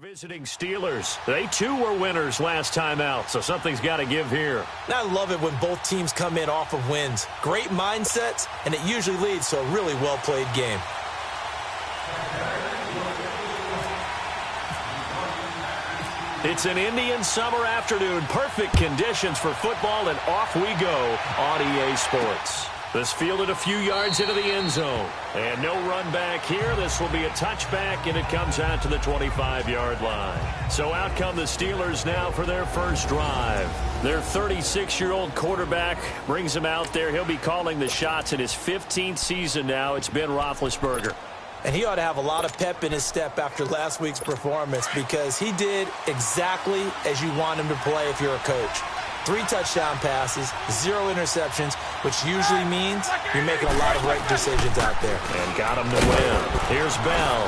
Visiting Steelers. They too were winners last time out, so something's got to give here. I love it when both teams come in off of wins. Great mindsets, and it usually leads to a really well-played game. It's an Indian summer afternoon. Perfect conditions for football, and off we go on EA Sports. This fielded a few yards into the end zone. And no run back here. This will be a touchback, and it comes out to the 25-yard line. So out come the Steelers now for their first drive. Their 36-year-old quarterback brings him out there. He'll be calling the shots in his 15th season now. It's Ben Roethlisberger. And he ought to have a lot of pep in his step after last week's performance because he did exactly as you want him to play if you're a coach. 3 touchdown passes, 0 interceptions, which usually means you're making a lot of right decisions out there. And got him to win. Here's Bell.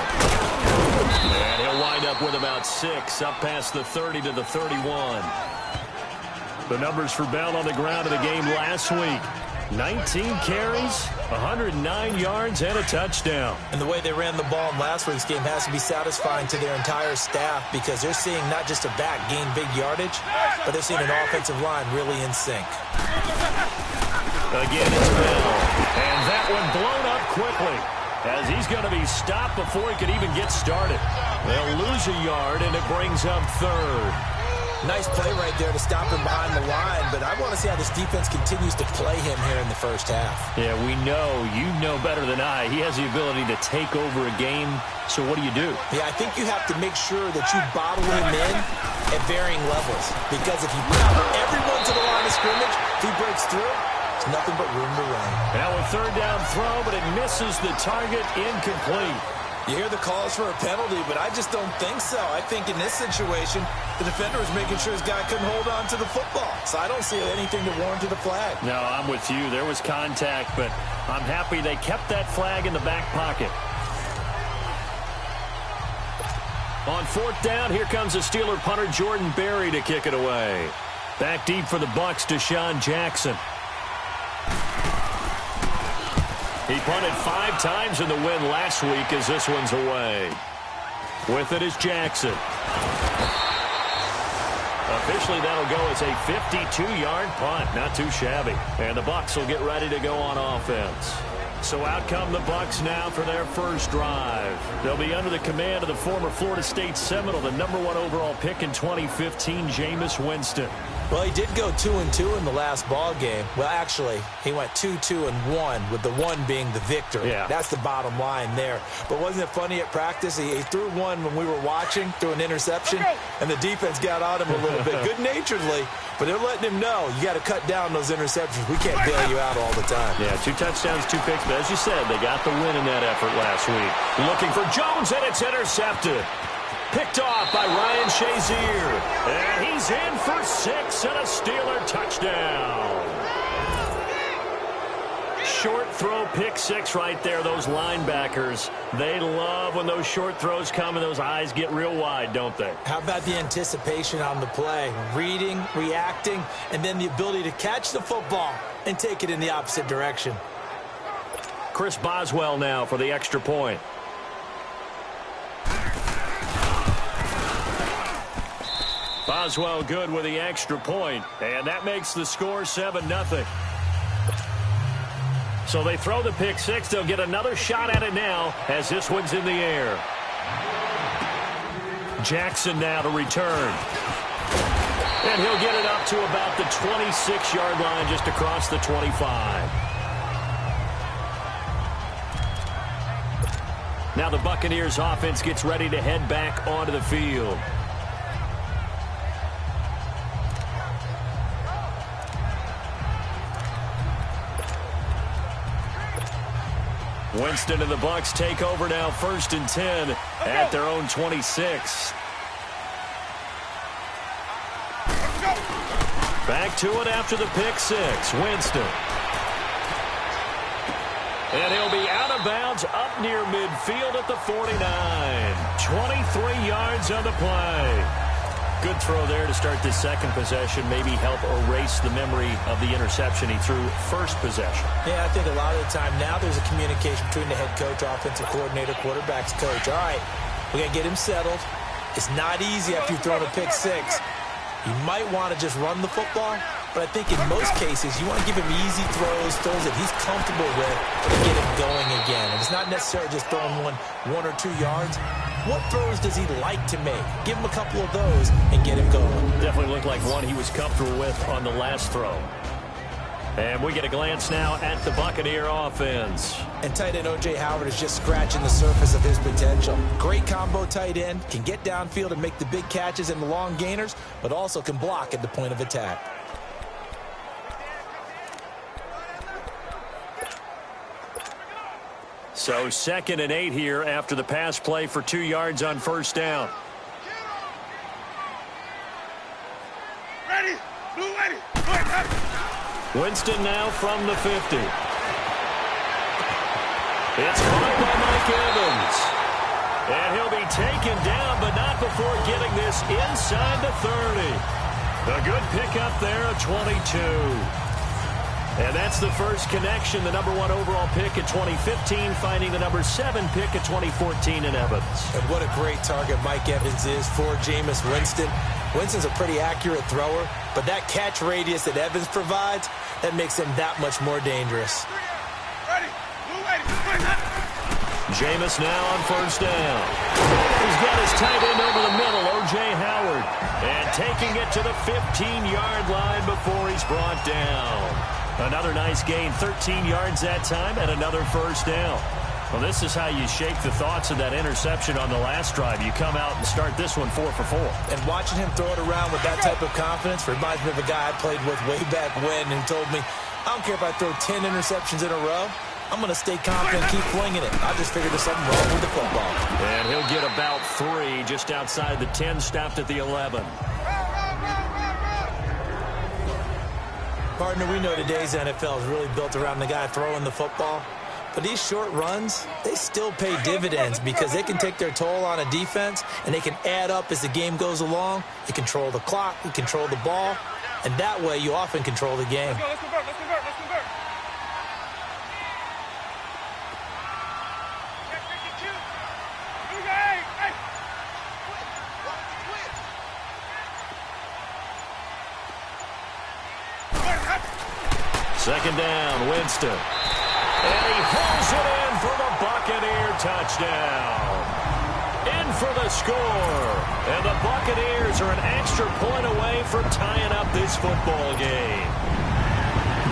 And he'll wind up with about 6, up past the 30 to the 31. The numbers for Bell on the ground of the game last week. 19 carries, 109 yards, and a touchdown. And the way they ran the ball in last week's game has to be satisfying to their entire staff because they're seeing not just a back gain big yardage, but they're seeing an offensive line really in sync. Again, it's Bell. And that one blown up quickly as he's going to be stopped before he could even get started. They'll lose a yard, and it brings up 3rd. Nice play right there to stop him behind the line, but I want to see how this defense continues to play him here in the first half. Yeah, we know. You know better than I. He has the ability to take over a game, so what do you do? Yeah, I think you have to make sure that you bottle him in at varying levels, because if you bottle everyone to the line of scrimmage, if he breaks through, there's nothing but room to run. Now a 3rd down throw, but it misses the target, incomplete. You hear the calls for a penalty, but I just don't think so. I think in this situation, the defender was making sure his guy couldn't hold on to the football. So I don't see anything to warrant a flag. No, I'm with you. There was contact, but I'm happy they kept that flag in the back pocket. On 4th down, here comes the Steeler punter Jordan Berry to kick it away. Back deep for the Bucs, Deshaun Jackson. He punted 5 times in the win last week as this one's away. With it is Jackson. Officially, that'll go as a 52-yard punt. Not too shabby. And the Bucs will get ready to go on offense. So out come the Bucs now for their first drive. They'll be under the command of the former Florida State Seminole, the #1 overall pick in 2015, Jameis Winston. Well, he did go 2-2 in the last ball game. Well, actually, he went 2-2-1, with the 1 being the victory. Yeah. That's the bottom line there. But wasn't it funny at practice? He threw one when we were watching, threw an interception, and the defense got on him a little bit, good-naturedly. But they're letting him know, you got to cut down those interceptions. We can't bail you out all the time. Yeah, 2 touchdowns, 2 picks. But as you said, they got the win in that effort last week. Looking for Jones, and it's intercepted. Picked off by Ryan Shazier. And he's in for 6 and a Steeler touchdown. Short throw, pick 6 right there. Those linebackers, they love when those short throws come and those eyes get real wide, don't they? How about the anticipation on the play? Reading, reacting, and then the ability to catch the football and take it in the opposite direction. Chris Boswell now for the extra point. Boswell good with the extra point, and that makes the score 7-0. So they throw the pick 6. They'll get another shot at it now as this one's in the air. Jackson now to return. And he'll get it up to about the 26-yard line, just across the 25. Now the Buccaneers offense gets ready to head back onto the field. Winston and the Bucs take over now, 1st and 10 at their own 26. Back to it after the pick 6. Winston. And he'll be out of bounds up near midfield at the 49. 23 yards on the play. Good throw there to start this second possession. Maybe help erase the memory of the interception he threw first possession. Yeah, I think a lot of the time now there's a communication between the head coach, offensive coordinator, quarterback's coach. All right, we got to get him settled. It's not easy after you've thrown a pick six. You might want to just run the football, but I think in most cases you want to give him easy throws that he's comfortable with to get him going again. And it's not necessarily just throwing one or 2 yards. What throws does he like to make? Give him a couple of those and get him going. Definitely looked like one he was comfortable with on the last throw. And we get a glance now at the Buccaneer offense. And tight end O.J. Howard is just scratching the surface of his potential. Great combo tight end, can get downfield and make the big catches and the long gainers, but also can block at the point of attack. So 2nd and 8 here after the pass play for 2 yards on first down. Ready, blue ready. Winston now from the 50. It's caught by Mike Evans. And he'll be taken down, but not before getting this inside the 30. A good pickup there, a 22. And that's the first connection, the number 1 overall pick in 2015, finding the number 7 pick in 2014 in Evans. And what a great target Mike Evans is for Jameis Winston. Winston's a pretty accurate thrower, but that catch radius that Evans provides, that makes him that much more dangerous. Jameis now on first down. He's got his tight end over the middle, O.J. Howard. And taking it to the 15-yard line before he's brought down. Another nice gain, 13 yards that time, and another first down. Well, this is how you shake the thoughts of that interception on the last drive. You come out and start this one 4 for 4. And watching him throw it around with that type of confidence reminds me of a guy I played with way back when and told me, I don't care if I throw 10 interceptions in a row. I'm going to stay confident and keep flinging it. I just figured there's something wrong with the football. And he'll get about 3 just outside the 10, stopped at the 11. Partner, we know today's NFL is really built around the guy throwing the football. But these short runs, they still pay dividends because they can take their toll on a defense and they can add up as the game goes along. They control the clock, they control the ball, and that way you often control the game. Let's convert. Second down, Winston. And he hauls it in for the Buccaneer touchdown. In for the score. And the Buccaneers are an extra point away from tying up this football game.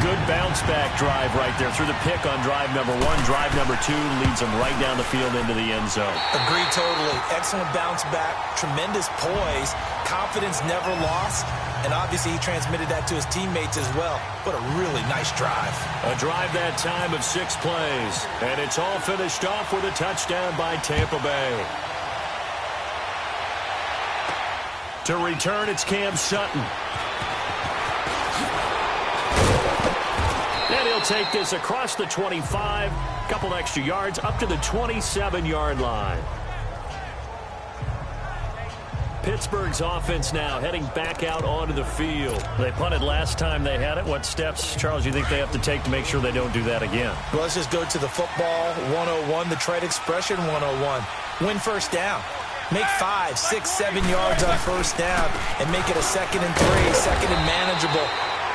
Good bounce-back drive right there through the pick on drive number 1. Drive number 2 leads them right down the field into the end zone. Agree totally. Excellent bounce-back, tremendous poise, confidence never lost, and obviously he transmitted that to his teammates as well. What a really nice drive. A drive that time of 6 plays, and it's all finished off with a touchdown by Tampa Bay. To return, it's Cam Sutton. And he'll take this across the 25, couple extra yards, up to the 27-yard line. Pittsburgh's offense now heading back out onto the field. They punted last time they had it. What steps, Charles, you think they have to take to make sure they don't do that again? Well, let's just go to the football 101, the trade expression 101. Win first down. Make 5, 6, 7 yards on first down and make it a 2nd and 3, second and manageable.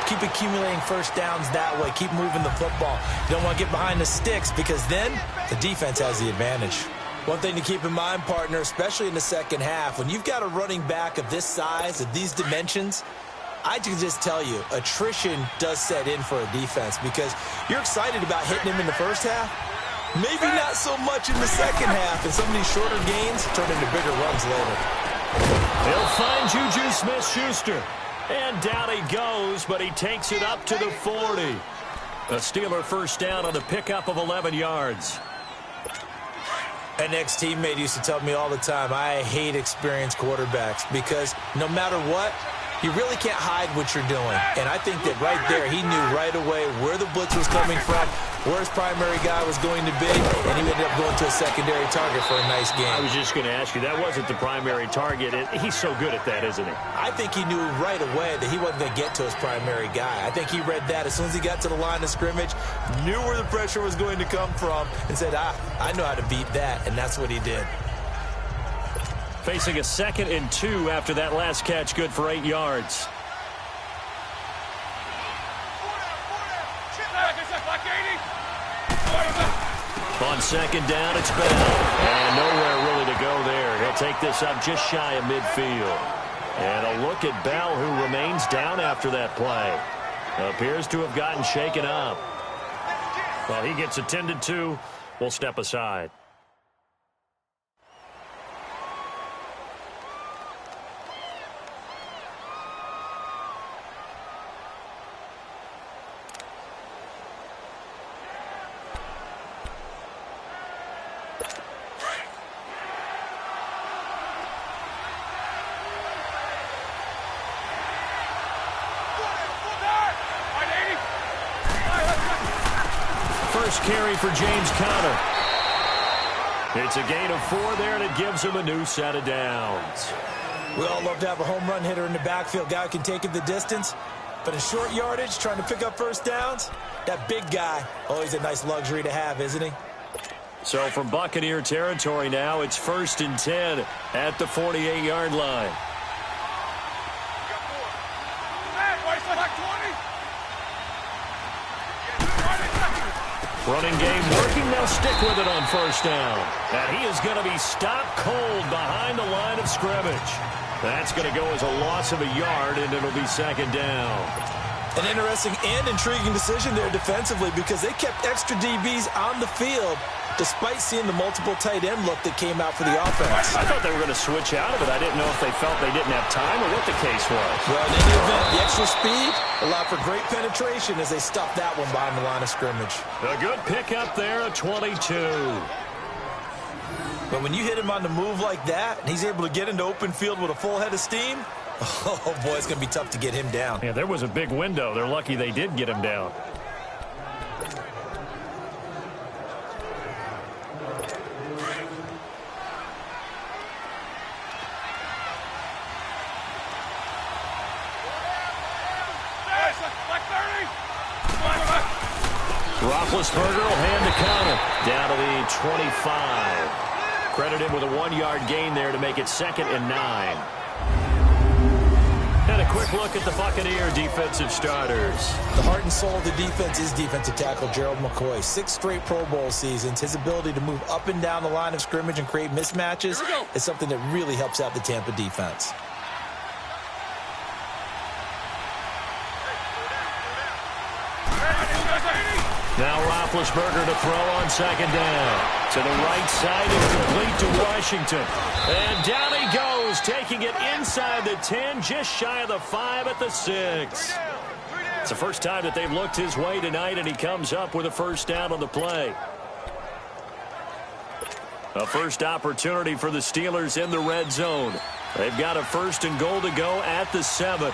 Keep accumulating first downs that way. Keep moving the football. You don't want to get behind the sticks because then the defense has the advantage. One thing to keep in mind, partner, especially in the second half, when you've got a running back of this size, of these dimensions, I can just tell you, attrition does set in for a defense because you're excited about hitting him in the first half. Maybe not so much in the second half, and some of these shorter gains turn into bigger runs later. He'll find Juju Smith-Schuster. And down he goes, but he takes it up to the 40. A Steeler first down on the pickup of 11 yards. An ex-teammate used to tell me all the time, I hate experienced quarterbacks because no matter what, you really can't hide what you're doing. And I think that right there, he knew right away where the blitz was coming from, where his primary guy was going to be, and he ended up going to a secondary target for a nice game. I was just going to ask you, that wasn't the primary target. He's so good at that, isn't he? I think he knew right away that he wasn't going to get to his primary guy. I think he read that as soon as he got to the line of scrimmage, knew where the pressure was going to come from, and said, I know how to beat that, and that's what he did. Facing a 2nd and 2 after that last catch, good for 8 yards. On 2nd down, it's Bell. And nowhere really to go there. He'll take this up just shy of midfield. And a look at Bell, who remains down after that play. Appears to have gotten shaken up. Well, he gets attended to. We'll step aside. First carry for James Conner. It's a gain of 4 there, and it gives him a new set of downs. We all love to have a home run hitter in the backfield. Guy who can take it the distance. But in short yardage, trying to pick up first downs, that big guy, always a nice luxury to have, isn't he? So from Buccaneer territory now, it's 1st and 10 at the 48-yard line. Running game working. They'll stick with it on first down. And he is going to be stopped cold behind the line of scrimmage. That's going to go as a loss of a yard, and it'll be 2nd down. An interesting and intriguing decision there defensively because they kept extra DBs on the field despite seeing the multiple tight end look that came out for the offense. I thought they were going to switch out of it. I didn't know if they felt they didn't have time or what the case was. Well, in any event, the extra speed allowed for great penetration as they stuffed that one behind the line of scrimmage. A good pickup there, a 22. But when you hit him on the move like that, and he's able to get into open field with a full head of steam, oh, boy, it's going to be tough to get him down. Yeah, there was a big window. They're lucky they did get him down. Roethlisberger will hand the Conner down to the 25. Credited with a 1-yard gain there to make it 2nd and 9. And a quick look at the Buccaneer defensive starters. The heart and soul of the defense is defensive tackle Gerald McCoy. 6 straight Pro Bowl seasons. His ability to move up and down the line of scrimmage and create mismatches is something that really helps out the Tampa defense. Now Roethlisberger to throw on 2nd down. To the right side and complete to Washington. And down he goes, taking it inside the 10, just shy of the 5 at the 6. It's the first time that they've looked his way tonight, and he comes up with a first down on the play. A first opportunity for the Steelers in the red zone. They've got a 1st and goal to go at the 7.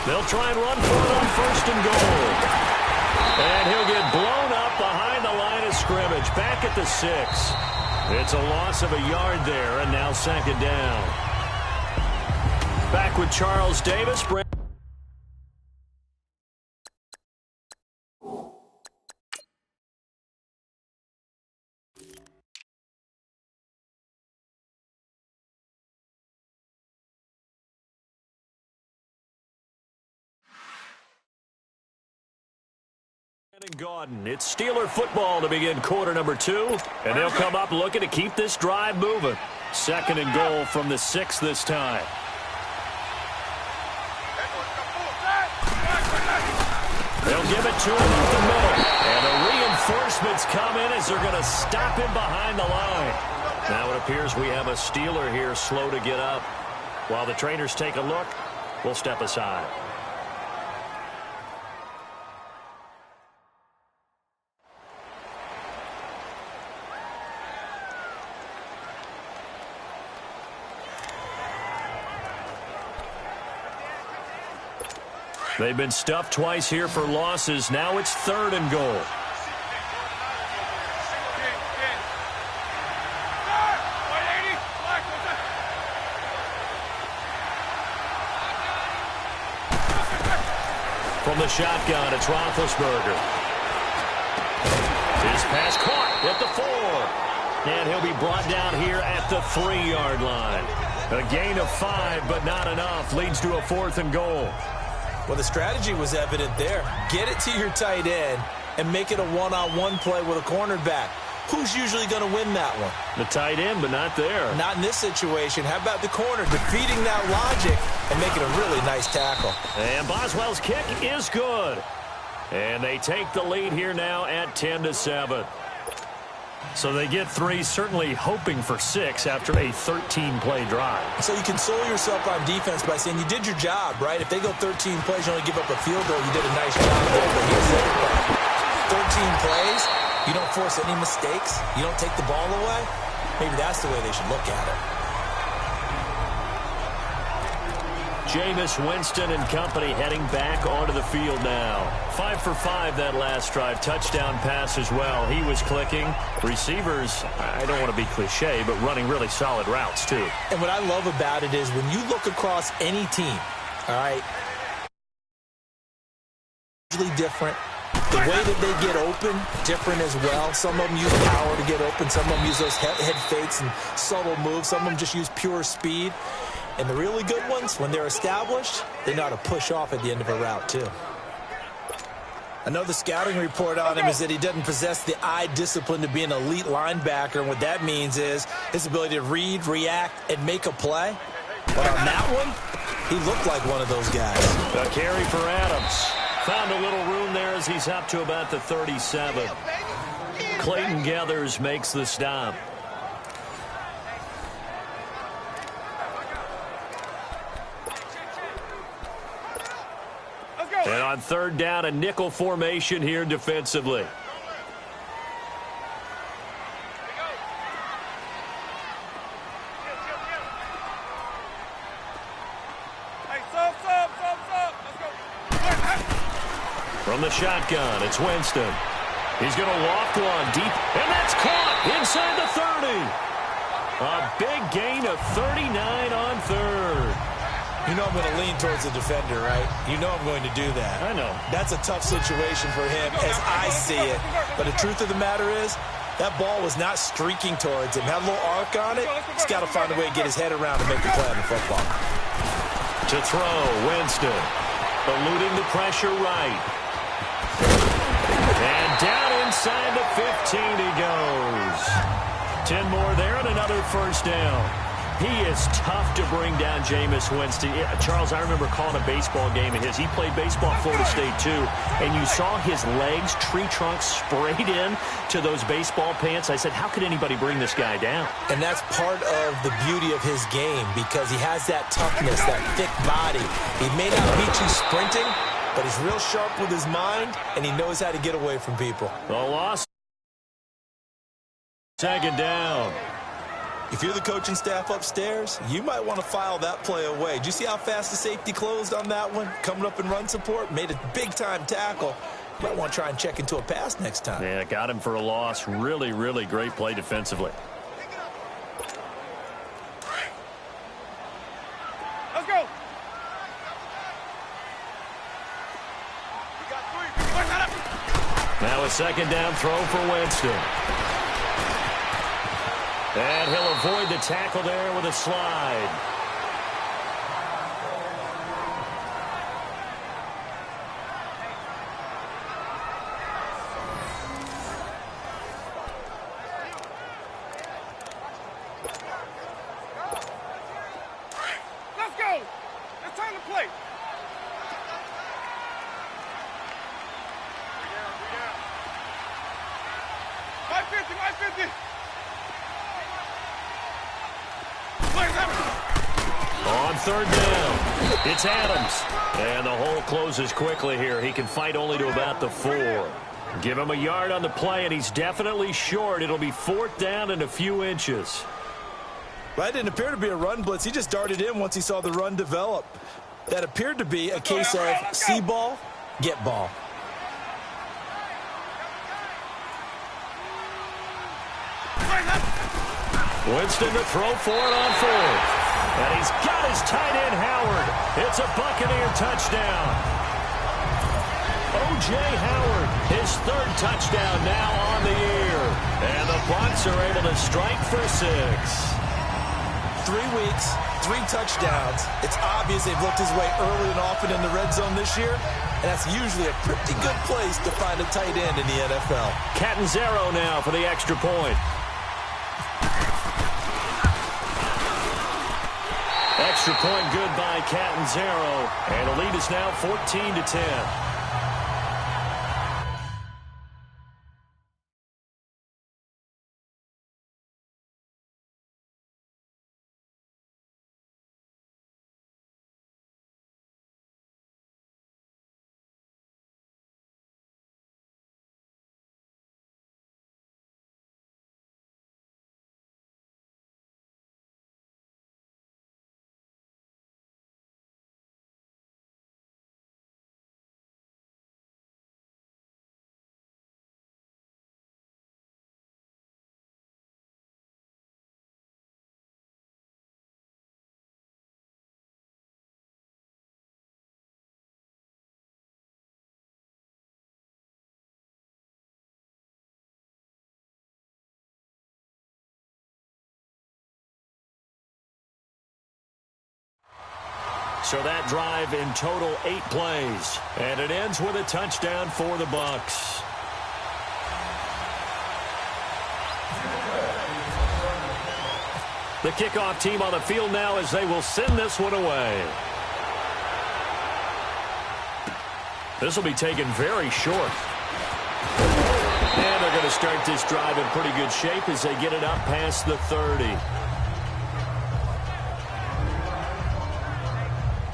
They'll try and run for it on 1st and goal. And he'll get blown up behind the line of scrimmage. Back at the 6. It's a loss of a yard there, and now 2nd down. Back with Charles Davis. And Gordon. It's Steeler football to begin quarter number 2, and they'll come up looking to keep this drive moving. 2nd and goal from the 6 this time. They'll give it to him up the middle, and the reinforcements come in as they're going to stop him behind the line. Now it appears we have a Steeler here slow to get up. While the trainers take a look, we'll step aside. They've been stuffed twice here for losses. Now it's 3rd and goal. From the shotgun, it's Roethlisberger. His pass caught at the 4. And he'll be brought down here at the 3-yard line. A gain of 5, but not enough. Leads to a 4th and goal. Well, the strategy was evident there. Get it to your tight end and make it a one-on-one play with a cornerback. Who's usually going to win that one? The tight end, but not there. Not in this situation. How about the corner defeating that logic and making a really nice tackle? And Boswell's kick is good. And they take the lead here now at 10-7. So they get 3, certainly hoping for 6 after a 13-play drive. So you console yourself on defense by saying you did your job, right? If they go 13 plays, you only give up a field goal, you did a nice job there. But here's the other thing. 13 plays, you don't force any mistakes, you don't take the ball away. Maybe that's the way they should look at it. Jameis Winston and company heading back onto the field now. 5 for 5 that last drive. Touchdown pass as well. He was clicking. Receivers, I don't want to be cliche, but running really solid routes too. And what I love about it is when you look across any team, all right, usually different. The way that they get open, different as well. Some of them use power to get open. Some of them use those head fakes and subtle moves. Some of them just use pure speed. And the really good ones, when they're established, they know how to push off at the end of a route, too. Another scouting report on him is that he doesn't possess the eye discipline to be an elite linebacker. And what that means is his ability to read, react, and make a play. But on that one, he looked like one of those guys. A carry for Adams. Found a little room there as he's up to about the 37. Clayton Gathers makes the stop. And on 3rd down, a nickel formation here defensively. From the shotgun, it's Winston. He's going to loft one deep, and that's caught inside the 30. A big gain of 39 on 3rd. You know I'm going to lean towards the defender, right? You know I'm going to do that. I know. That's a tough situation for him as I see it. But the truth of the matter is, that ball was not streaking towards him. Had a little arc on it. He's got to find a way to get his head around and make a play on the football. To throw, Winston. Eluding the pressure right. And down inside the 15 he goes. 10 more there and another 1st down. He is tough to bring down, Jameis Winston. Yeah, Charles, I remember calling a baseball game of his. He played baseball at Florida State, too. And you saw his legs, tree trunks sprayed in to those baseball pants. I said, how could anybody bring this guy down? And that's part of the beauty of his game because he has that toughness, that thick body. He may not beat you sprinting, but he's real sharp with his mind, and he knows how to get away from people. The loss. 2nd down. If you're the coaching staff upstairs, you might want to file that play away. Did you see how fast the safety closed on that one? Coming up in run support, made a big-time tackle. You might want to try and check into a pass next time. Yeah, got him for a loss. Really, really great play defensively. Let's go. Now a 2nd down throw for Winston. And he'll avoid the tackle there with a slide. Let's go. It's time to play. 550, 550. On 3rd down, it's Adams. And the hole closes quickly here. He can fight only to about the 4. Give him a yard on the play, and he's definitely short. It'll be 4th down and a few inches. Well, that didn't appear to be a run blitz. He just darted in once he saw the run develop. That appeared to be a case of see ball, get ball. Winston to throw for it on 4th. And he's got his tight end, Howard. It's a Buccaneer touchdown. O.J. Howard, his 3rd touchdown now on the year. And the Bucs Bucs are able to strike for 6. 3 weeks, 3 touchdowns. It's obvious they've looked his way early and often in the red zone this year, and that's usually a pretty good place to find a tight end in the NFL. Catanzaro now for the extra point. Extra point good by Catanzaro, and the lead is now 14-10. So that drive in total 8 plays. And it ends with a touchdown for the Bucs. The kickoff team on the field now as they will send this one away. This will be taken very short. And they're going to start this drive in pretty good shape as they get it up past the 30.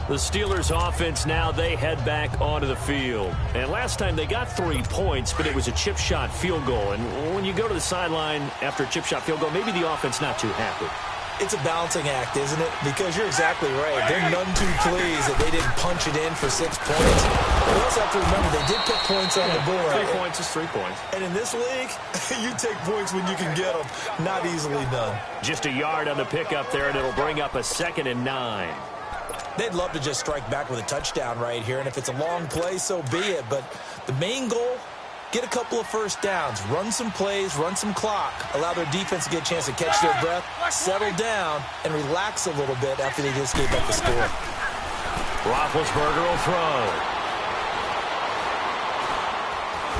The Steelers offense now, they head back onto the field. And last time they got 3 points, but it was a chip shot field goal. And when you go to the sideline after a chip shot field goal, maybe the offense not too happy. It's a balancing act, isn't it? Because you're exactly right. They're none too pleased that they didn't punch it in for 6 points. We also have to remember they did put points on the board. 3 points is 3 points. And in this league, you take points when you can get them. Not easily done. Just a yard on the pickup there, and it'll bring up a 2nd and 9. They'd love to just strike back with a touchdown right here, and if it's a long play, so be it. But the main goal, get a couple of first downs, run some plays, run some clock, allow their defense to get a chance to catch their breath, settle down, and relax a little bit after they just gave up the score. Roethlisberger will throw.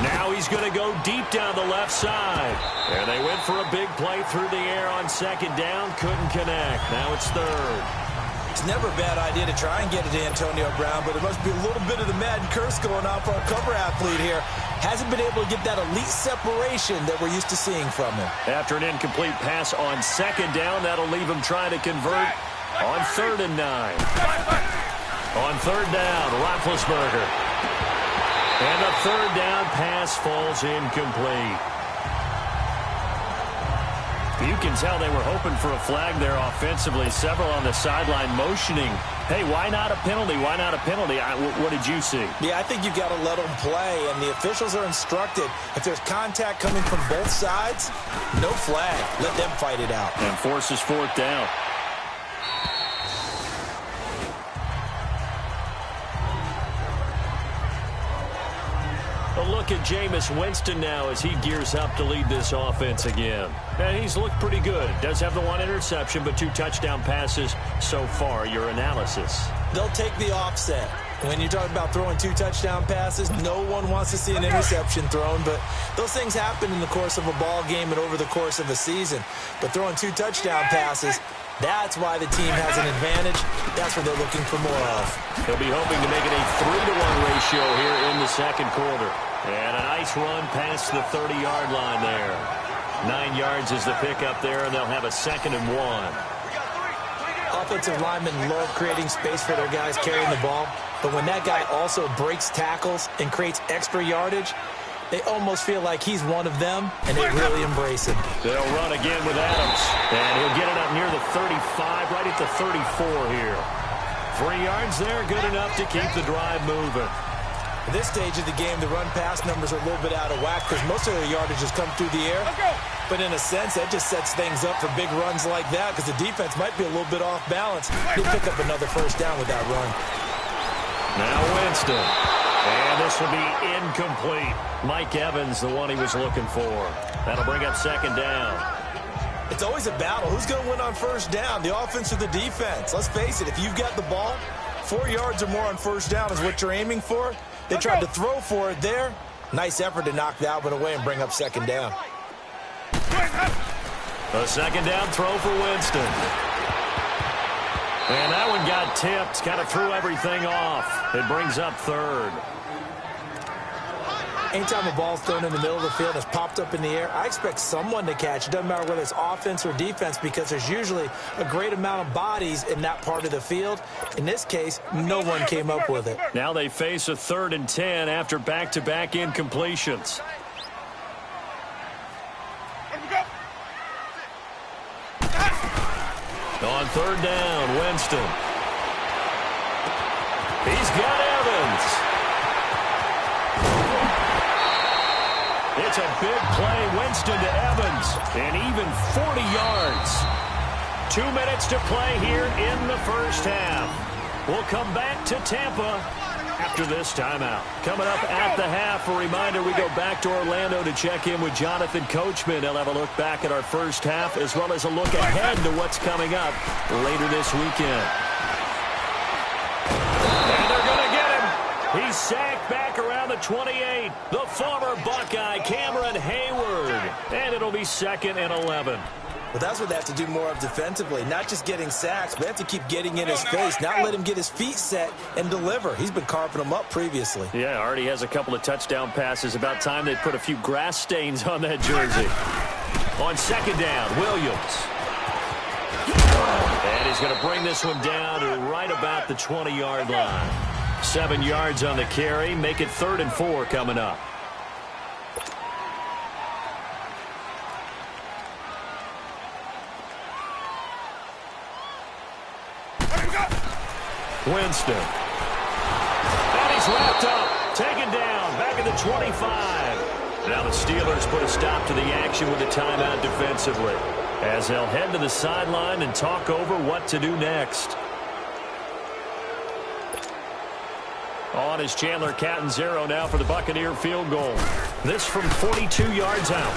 Now he's going to go deep down the left side. And they went for a big play through the air on 2nd down, couldn't connect. Now it's 3rd. It's never a bad idea to try and get it to Antonio Brown, but it must be a little bit of the Madden curse going on for our cover athlete here. Hasn't been able to get that elite separation that we're used to seeing from him. After an incomplete pass on 2nd down, that'll leave him trying to convert on 3rd and 9. On 3rd down, Roethlisberger. And the 3rd down pass falls incomplete. You can tell they were hoping for a flag there offensively. Several on the sideline motioning. Hey, why not a penalty? Why not a penalty? What did you see? Yeah, I think you got to let them play, and the officials are instructed. If there's contact coming from both sides, no flag. Let them fight it out. And forces 4th down. A look at Jameis Winston now as he gears up to lead this offense again. And he's looked pretty good. Does have the 1 interception, but 2 touchdown passes so far. Your analysis? They'll take the offset. When you're talking about throwing 2 touchdown passes, no one wants to see an interception thrown, but those things happen in the course of a ball game and over the course of a season. But throwing 2 touchdown passes, that's why the team has an advantage. That's what they're looking for more of. They'll be hoping to make it a 3-to-1 ratio here in the 2nd quarter. And a nice run past the 30-yard line there. 9 yards is the pickup there, and they'll have a 2nd and 1. Offensive linemen love creating space for their guys carrying the ball, but when that guy also breaks tackles and creates extra yardage, they almost feel like he's one of them, and they really embrace him. They'll run again with Adams, and he'll get it up near the 35, right at the 34 here. 3 yards there, good enough to keep the drive moving. At this stage of the game, the run-pass numbers are a little bit out of whack because most of their yardage has come through the air. But in a sense, that just sets things up for big runs like that because the defense might be a little bit off balance. He'll pick up another first down with that run. Now Winston. And this will be incomplete. Mike Evans, the one he was looking for. That'll bring up second down. It's always a battle. Who's going to win on first down, the offense or the defense? Let's face it, if you've got the ball, 4 yards or more on first down is what you're aiming for. They tried to throw for it there. Nice effort to knock that one away and bring up second down. A second down throw for Winston. And that one got tipped, kind of threw everything off. It brings up third. Anytime a ball's thrown in the middle of the field and it's popped up in the air, I expect someone to catch. It doesn't matter whether it's offense or defense because there's usually a great amount of bodies in that part of the field. In this case, no one came up with it. Now they face a 3rd and 10 after back-to-back incompletions. On 3rd down, Winston. He's got Evans. It's a big play, Winston to Evans, and even 40 yards. 2 minutes to play here in the first half. We'll come back to Tampa after this timeout. Coming up at the half, a reminder, we go back to Orlando to check in with Jonathan Coachman. He'll have a look back at our first half as well as a look ahead to what's coming up later this weekend. And they're going to get him. He's sacked back around the 28. The former Buckeye, Cameron Hayward. And it'll be 2nd and 11. Well, that's what they have to do more of defensively, not just getting sacks, but they have to keep getting in his face, not let him get his feet set and deliver. He's been carving them up previously. Yeah, already has a couple of touchdown passes. About time they put a few grass stains on that jersey. On 2nd down, Williams. And he's going to bring this one down to right about the 20-yard line. 7 yards on the carry. Make it 3rd and 4 coming up. Winston. And he's wrapped up. Taken down. Back at the 25. Now the Steelers put a stop to the action with a timeout defensively, as they'll head to the sideline and talk over what to do next. On is Chandler Catanzaro now for the Buccaneer field goal. This from 42 yards out.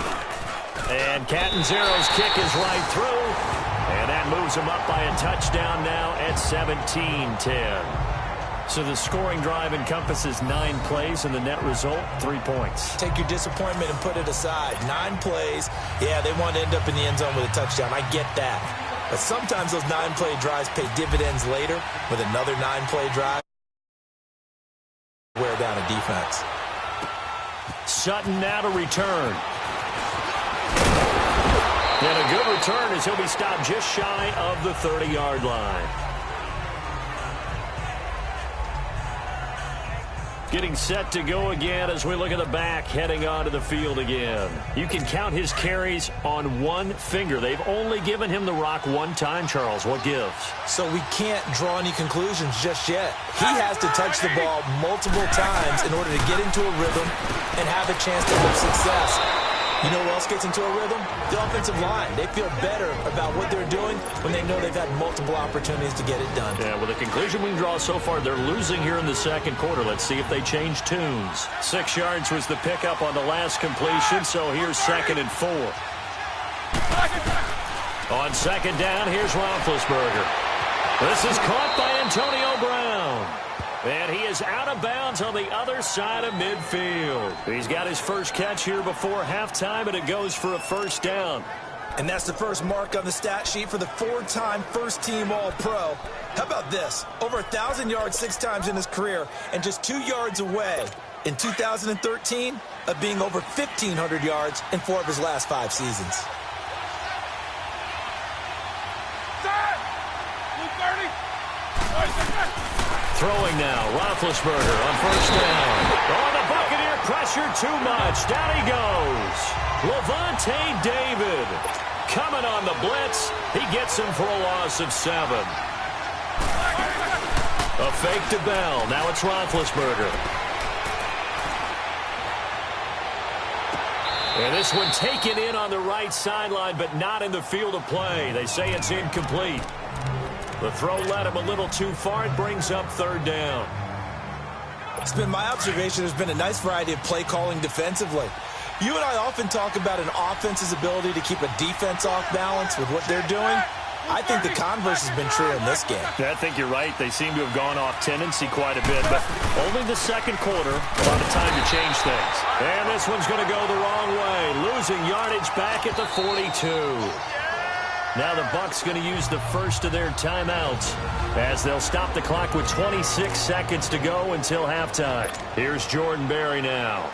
And Catanzaro's kick is right through. And that moves him up by a touchdown now at 17-10. So the scoring drive encompasses 9 plays, and the net result, 3 points. Take your disappointment and put it aside. 9 plays. Yeah, they want to end up in the end zone with a touchdown. I get that. But sometimes those 9-play drives pay dividends later with another 9-play drive. Wear down a defense. Sutton now to return. And a good return as he'll be stopped just shy of the 30-yard line. Getting set to go again as we look at the back heading onto the field again. You can count his carries on one finger. They've only given him the rock one time, Charles. What gives? So we can't draw any conclusions just yet. He has to touch the ball multiple times in order to get into a rhythm and have a chance to have success. You know who else gets into a rhythm? The offensive line. They feel better about what they're doing when they know they've had multiple opportunities to get it done. Yeah, well, the conclusion we can draw so far, they're losing here in the second quarter. Let's see if they change tunes. 6 yards was the pickup on the last completion, so here's 2nd and 4. On 2nd down, here's Roethlisberger. This is caught by Antonio Brown. And he is out of bounds on the other side of midfield. He's got his first catch here before halftime, and it goes for a first down. And that's the first mark on the stat sheet for the 4-time first-team All-Pro. How about this? Over 1,000 yards 6 times in his career, and just 2 yards away in 2013 of being over 1,500 yards in 4 of his last 5 seasons. Throwing now, Roethlisberger on first down. Oh, the Buccaneer pressure too much. Down he goes. Levante David coming on the blitz. He gets him for a loss of 7. A fake to Bell. Now it's Roethlisberger. And this one taken in on the right sideline, but not in the field of play. They say it's incomplete. The throw led him a little too far. It brings up 3rd down. It's been my observation there's been a nice variety of play calling defensively. You and I often talk about an offense's ability to keep a defense off balance with what they're doing. I think the converse has been true in this game. Yeah, I think you're right. They seem to have gone off tendency quite a bit, but only the second quarter, a lot of time to change things. And this one's going to go the wrong way, losing yardage back at the 42. Now the Bucs going to use the first of their timeouts as they'll stop the clock with 26 seconds to go until halftime. Here's Jordan Berry now.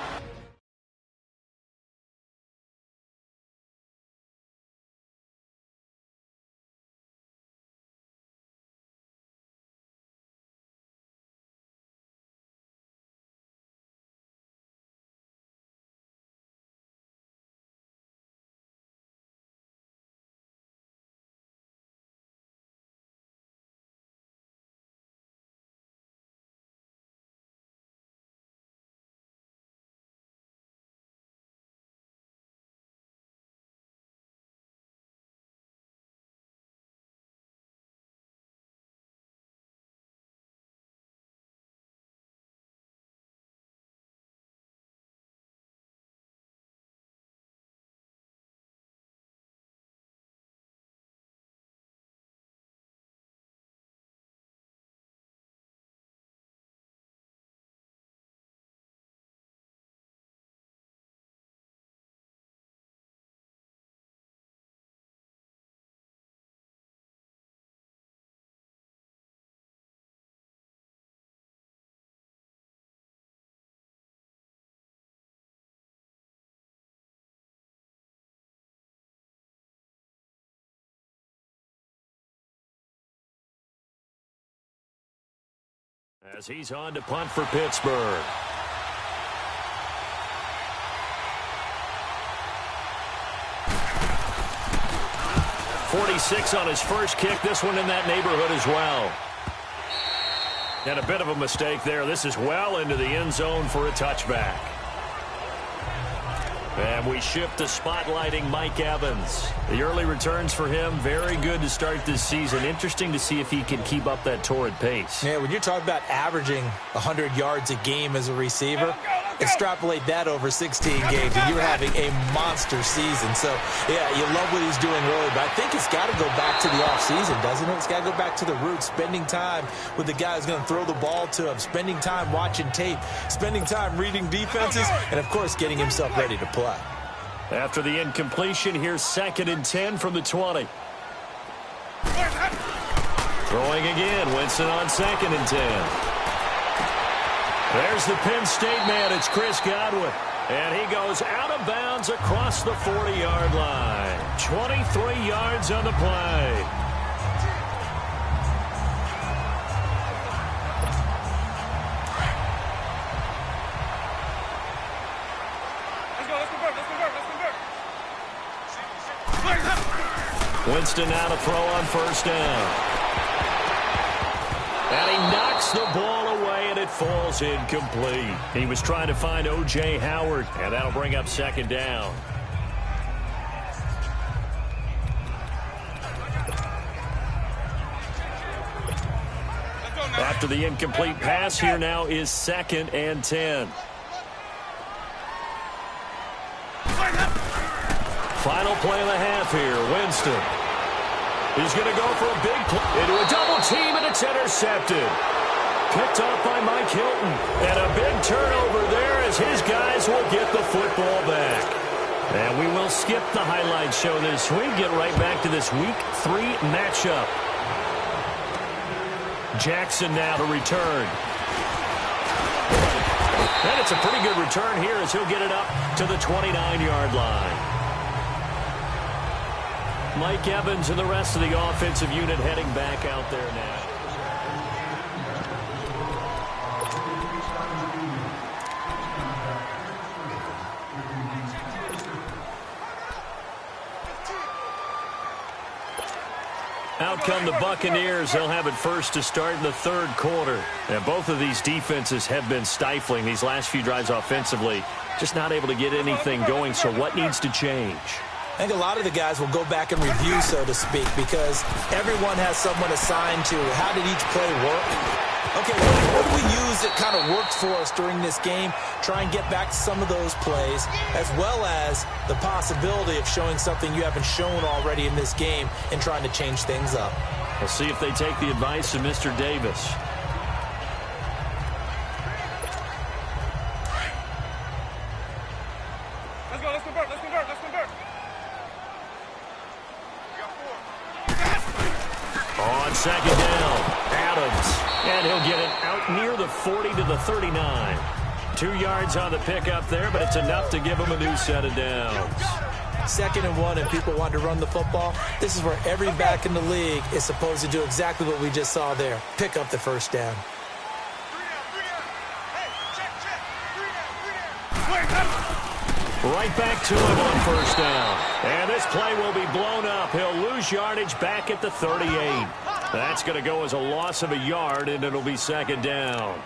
As he's on to punt for Pittsburgh. .46 on his first kick. This one in that neighborhood as well. And a bit of a mistake there. This is well into the end zone for a touchback. And we shift to spotlighting Mike Evans. The early returns for him, very good to start this season. Interesting to see if he can keep up that torrid pace. Yeah, when you're talking about averaging 100 yards a game as a receiver, extrapolate that over 16 games, and you're having a monster season. So, yeah, you love what he's doing early, but I think it's got to go back to the offseason, doesn't it? It's got to go back to the roots, spending time with the guy who's going to throw the ball to him, spending time watching tape, spending time reading defenses, and, of course, getting himself ready to play. After the incompletion, here's 2nd and 10 from the 20. Throwing again, Winston on 2nd and 10. There's the Penn State man, it's Chris Godwin. And he goes out of bounds across the 40-yard line. 23 yards on the play. Winston now to throw on 1st down. And he knocks the ball away, and it falls incomplete. He was trying to find O.J. Howard, and that'll bring up 2nd down. After the incomplete pass, here now is 2nd and 10. Final play of the half here. Winston. He's going to go for a big play into a double team, and it's intercepted. Picked off by Mike Hilton. And a big turnover there as his guys will get the football back. And we will skip the highlight show this week. Get right back to this Week 3 matchup. Jackson now to return. And it's a pretty good return here as he'll get it up to the 29-yard line. Mike Evans and the rest of the offensive unit heading back out there now. Out come the Buccaneers. They'll have it first to start in the 3rd quarter. And both of these defenses have been stifling these last few drives offensively. Just not able to get anything going, so what needs to change? I think a lot of the guys will go back and review, so to speak, because everyone has someone assigned to how did each play work. Okay, what do we use that kind of worked for us during this game? Try and get back to some of those plays, as well as the possibility of showing something you haven't shown already in this game and trying to change things up. We'll see if they take the advice of Mr. Davis. Let's go, let's convert, let's convert, let's convert. On second down, Adams. And he'll get it out near the 40 to the 39. 2 yards on the pickup there, but it's enough to give him a new set of downs. 2nd and 1, and people want to run the football. This is where every back in the league is supposed to do exactly what we just saw there. Pick up the first down. Right back to him on first down. And this play will be blown up. He'll lose yardage back at the 38. That's going to go as a loss of a yard, and it'll be 2nd down.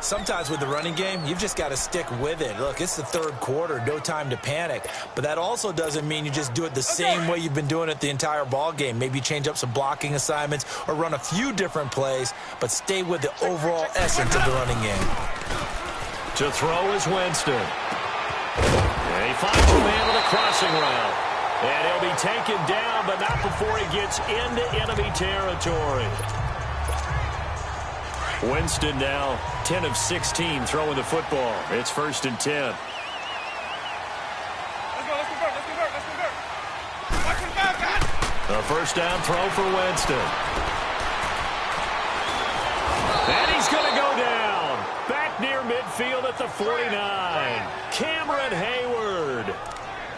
Sometimes with the running game, you've just got to stick with it. Look, it's the 3rd quarter, no time to panic. But that also doesn't mean you just do it the same way you've been doing it the entire ball game. Maybe change up some blocking assignments or run a few different plays, but stay with the overall essence of the running game. To throw is Winston. And he finds a man with a crossing route. And he'll be taken down, but not before he gets into enemy territory. Winston now 10 of 16 throwing the football. It's 1st and 10. Let's go, let's convert, let's convert, let's convert. Watch him back, man. A first down throw for Winston. And he's going to go down. Back near midfield at the 49. Cameron Hayward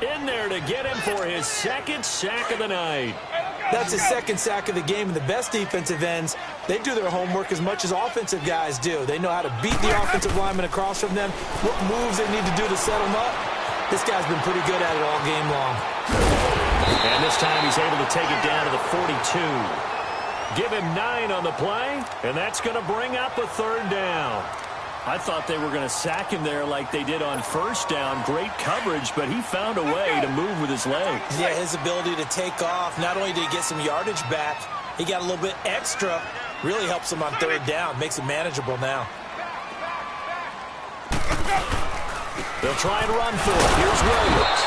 in there to get him for his 2nd sack of the night. That's his 2nd sack of the game, and the best defensive ends, they do their homework as much as offensive guys do. They know how to beat the offensive lineman across from them, what moves they need to do to set them up. This guy's been pretty good at it all game long. And this time he's able to take it down to the 42. Give him 9 on the play, and that's going to bring up a 3rd down. I thought they were going to sack him there like they did on first down. Great coverage, but he found a way to move with his legs. Yeah, his ability to take off, not only did he get some yardage back, he got a little bit extra. Really helps him on 3rd down, makes it manageable now. They'll try and run for it. Here's Williams.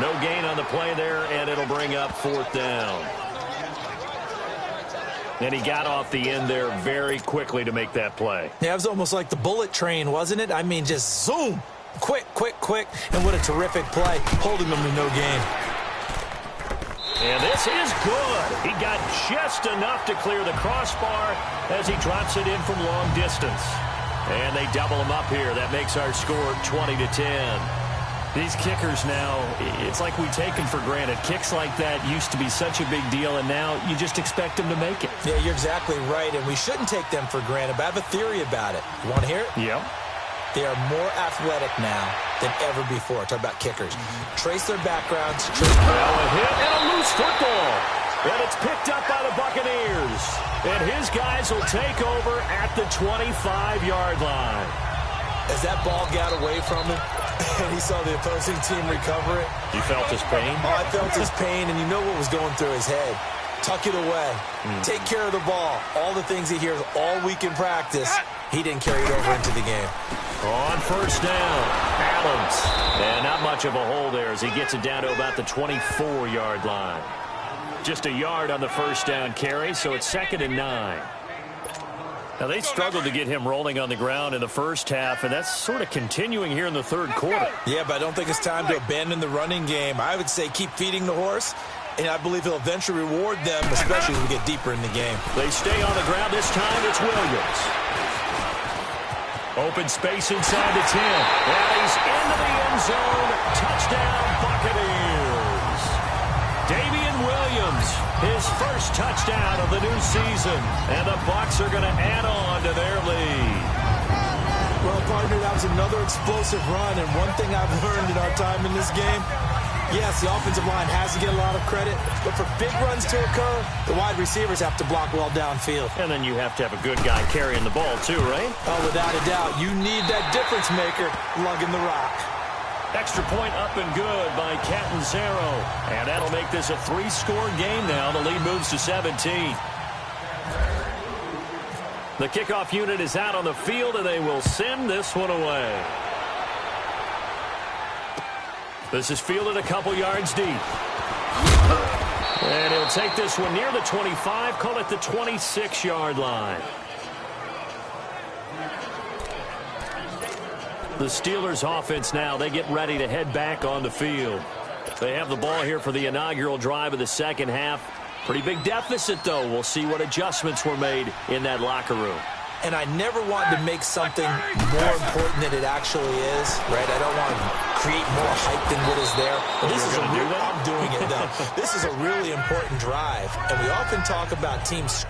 No gain on the play there, and it'll bring up 4th down. And he got off the end there very quickly to make that play. Yeah, it was almost like the bullet train, wasn't it? I mean, just zoom. Quick, quick, quick. And what a terrific play, holding them to no gain. And this is good. He got just enough to clear the crossbar as he drops it in from long distance. And they double him up here. That makes our score 20-10. These kickers now, it's like we take them for granted. Kicks like that used to be such a big deal, and now you just expect them to make it. Yeah, you're exactly right, and we shouldn't take them for granted, but I have a theory about it. You want to hear it? Yep. They are more athletic now than ever before. Talk about kickers. Trace their backgrounds. Trace well, a hit and a loose football. And it's picked up by the Buccaneers. And his guys will take over at the 25-yard line. As that ball got away from him, and he saw the opposing team recover it. You felt his pain? Oh, I felt his pain, and you know what was going through his head. Tuck it away. Take care of the ball. All the things he hears all week in practice, he didn't carry it over into the game. On first down, Adams. And not much of a hole there as he gets it down to about the 24-yard line. Just a yard on the first down carry, so it's 2nd and 9. Now, they struggled to get him rolling on the ground in the first half, and that's sort of continuing here in the 3rd quarter. Yeah, but I don't think it's time to abandon the running game. I would say keep feeding the horse, and I believe he'll eventually reward them, especially as we get deeper in the game. They stay on the ground. This time it's Williams. Open space inside the 10. And he's into the end zone. Touchdown, Buccaneers. Damian Williams, his first touchdown of the new season. And the Bucs are going to add on to their lead. Well, partner, that was another explosive run. And one thing I've learned in our time in this game, yes, the offensive line has to get a lot of credit, but for big runs to occur, the wide receivers have to block well downfield. And then you have to have a good guy carrying the ball too, right? Oh, without a doubt. You need that difference maker lugging the rock. Extra point up and good by Catanzaro. And that'll make this a 3-score game now. The lead moves to 17. The kickoff unit is out on the field, and they will send this one away. This is fielded a couple yards deep. And he'll take this one near the 25, call it the 26-yard line. The Steelers offense now, they get ready to head back on the field. They have the ball here for the inaugural drive of the second half. Pretty big deficit, though. We'll see what adjustments were made in that locker room. And I never want to make something more important than it actually is, right? I don't want to create more hype than what is there. But this is I'm doing it, though. This is a really important drive. And we often talk about teams.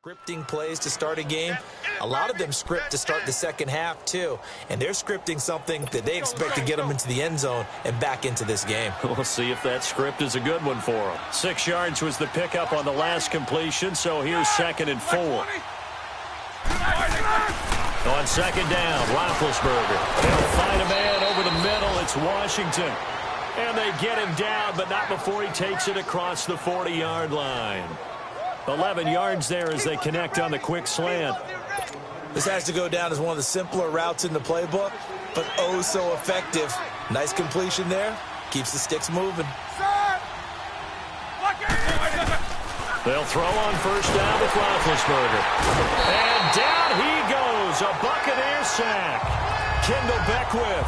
Scripting plays to start a game. A lot of them script to start the second half, too. And they're scripting something that they expect to get them into the end zone and back into this game. We'll see if that script is a good one for them. 6 yards was the pickup on the last completion, so here's 2nd and 4. On 2nd down, Roethlisberger. They'll find a man over the middle. It's Washington. And they get him down, but not before he takes it across the 40-yard line. 11 yards there as they connect on the quick slant. This has to go down as one of the simpler routes in the playbook, but oh so effective Nice completion there. Keeps the sticks moving. Set. They'll throw on first down with Roethlisberger. And down he goes. A Buccaneer sack. Kendall Beckwith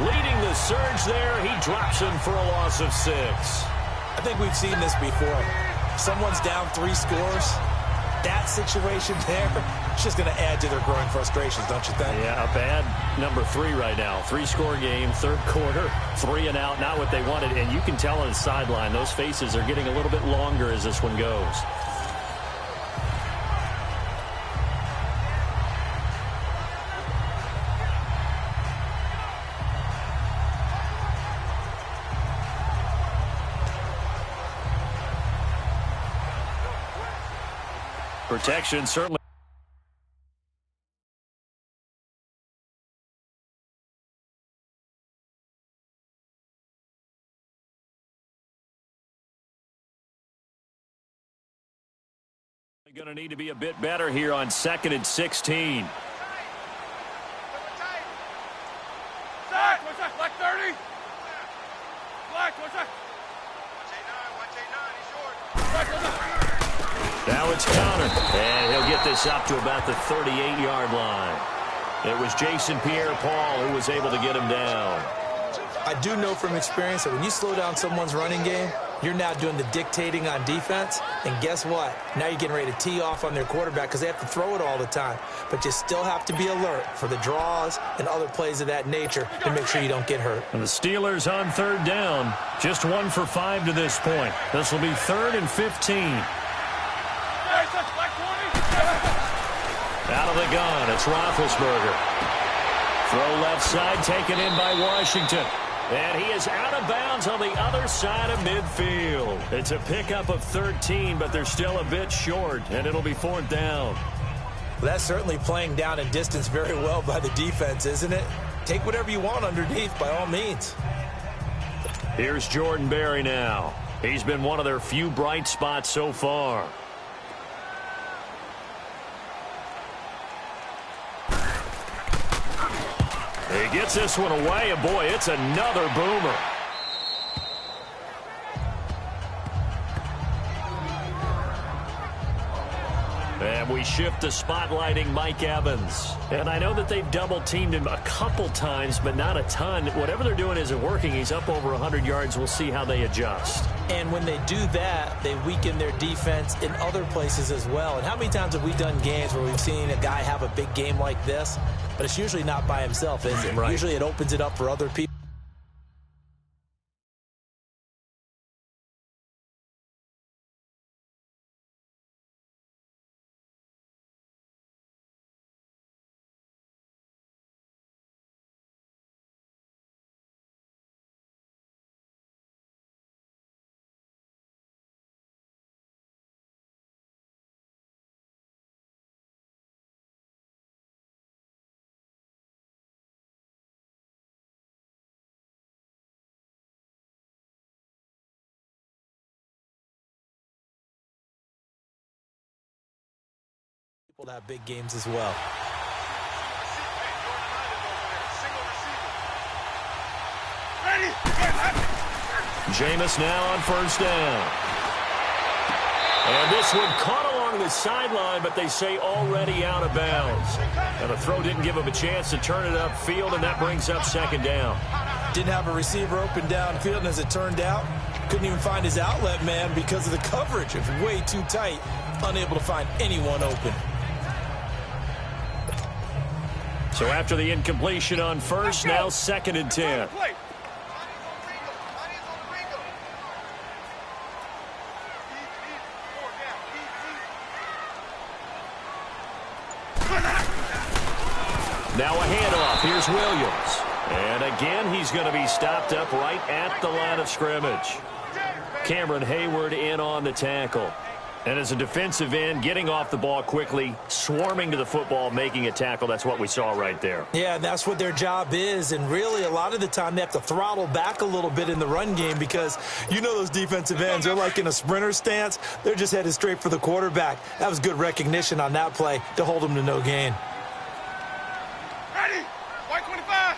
leading the surge there. He drops him for a loss of 6. I think we've seen this before. Someone's down 3 scores. That situation there, it's just going to add to their growing frustrations, don't you think? Yeah, a bad number 3 right now. 3-score game, third quarter, 3 and out, not what they wanted. And you can tell on the sideline, those faces are getting a little bit longer as this one goes. Protection certainly. Going to need to be a bit better here on 2nd and 16. Set. Black 30. Black, what's that? Watch A9, Now it's countered, and he'll get this up to about the 38-yard line. It was Jason Pierre-Paul who was able to get him down. I do know from experience that when you slow down someone's running game, you're now doing the dictating on defense. And guess what? Now you're getting ready to tee off on their quarterback because they have to throw it all the time. But you still have to be alert for the draws and other plays of that nature to make sure you don't get hurt. And the Steelers on third down, just 1 for 5 to this point. This will be 3rd and 15. Out of the gun, it's Roethlisberger. Throw left side, taken in by Washington. And he is out of bounds on the other side of midfield. It's a pickup of 13, but they're still a bit short, and it'll be 4th down. Well, that's certainly playing down and distance very well by the defense, isn't it? Take whatever you want underneath, by all means. Here's Jordan Berry now. He's been one of their few bright spots so far. He gets this one away, and boy, it's another boomer. And we shift to spotlighting Mike Evans. And I know that they've double-teamed him a couple times, but not a ton. Whatever they're doing isn't working. He's up over 100 yards. We'll see how they adjust. And when they do that, they weaken their defense in other places as well. And how many times have we done games where we've seen a guy have a big game like this? But it's usually not by himself, is it? Right. Usually it opens it up for other people. People have big games as well. Jameis now on first down. And this one caught along the sideline, but they say already out of bounds. And the throw didn't give him a chance to turn it upfield, and that brings up 2nd down. Didn't have a receiver open downfield, and as it turned out, couldn't even find his outlet man because of the coverage. It was way too tight, unable to find anyone open. So after the incompletion on first, now 2nd and 10. Now a handoff. Here's Williams. And again, he's going to be stopped up right at the line of scrimmage. Cameron Hayward in on the tackle. And as a defensive end, getting off the ball quickly, swarming to the football, making a tackle. That's what we saw right there. Yeah, that's what their job is. And really, a lot of the time, they have to throttle back a little bit in the run game because you know those defensive ends, they're like in a sprinter stance. They're just headed straight for the quarterback. That was good recognition on that play to hold them to no gain. Ready? White 25.